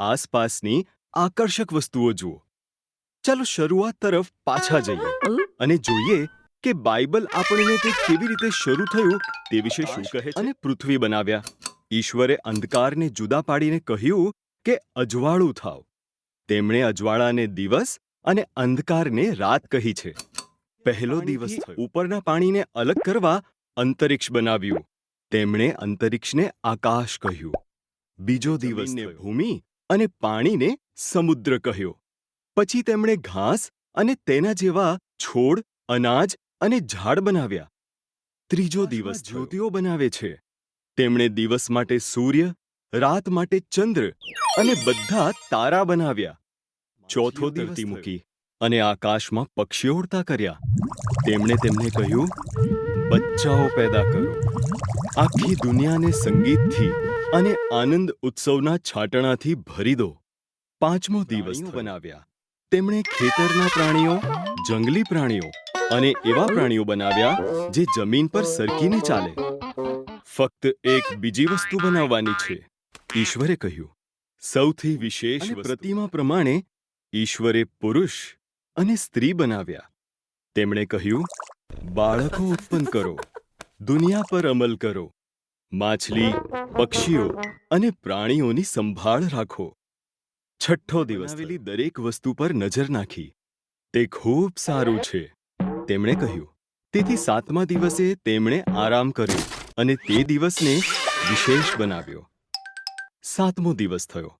આસપાસની આકર્ષક વસ્તુઓ જુઓ. ચાલો શરૂઆત તરફ પાછા જઈએ અને જોઈએ કે બાઇબલ આપણને તે કેવી રીતે શરૂ થયું તે વિશે શું કહે છે. અને પૃથ્વી બનાવ્યા. ઈશ્વરે અંધકારને જુદા પાડીને કહ્યું કે અજવાળું થાવ. તેમણે અજવાળાને દિવસ અને અંધકારને રાત કહી છે. પહેલો દિવસ ઉપરના પાણીને અલગ કરવા અંતરિક્ષ બનાવ્યું. તેમણે અંતરિક્ષને આકાશ કહ્યું. બીજો દિવસ ભૂમિ અને પાણીને સમુદ્ર કહ્યો. પછી તેમણે ઘાસ અને તેના જેવા છોડ, અનાજ અને ઝાડ બનાવ્યા. ત્રીજો દિવસ જ્યોતિઓ બનાવે છે. તેમણે દિવસ માટે સૂર્ય, રાત માટે ચંદ્ર અને બધા તારા બનાવ્યા. ચોથો દિવસ મૂકી અને આકાશમાં પક્ષીઓ ઉડતા કર્યા. તેમણે તેમને કહ્યું, બચ્ચાઓ પેદા કરો. આખી દુનિયાને સંગીતથી અને આનંદ ઉત્સવના છાટણાથી ભરી દો. પાંચમો દિવસ બનાવ્યા. તેમણે ખેતરના પ્રાણીઓ, જંગલી પ્રાણીઓ અને એવા પ્રાણીઓ બનાવ્યા જે જમીન પર સરકીને ચાલે. ફક્ત એક બીજી વસ્તુ બનાવવાની છે, ઈશ્વરે કહ્યું. સૌથી વિશેષ પ્રતિમા પ્રમાણે ઈશ્વરે પુરુષ અને સ્ત્રી બનાવ્યા. તેમણે કહ્યું, બાળકો ઉત્પન્ન કરો, દુનિયા પર અમલ કરો, માછલી, પક્ષીઓ અને પ્રાણીઓની સંભાળ રાખો. છઠ્ઠો દિવસ દરેક વસ્તુ પર નજર નાખી. તે ખૂબ સારું છે, તેમણે કહ્યું. તેથી સાતમા દિવસે તેમણે આરામ કર્યો અને તે દિવસને વિશેષ બનાવ્યો. સાતમો દિવસ થયો.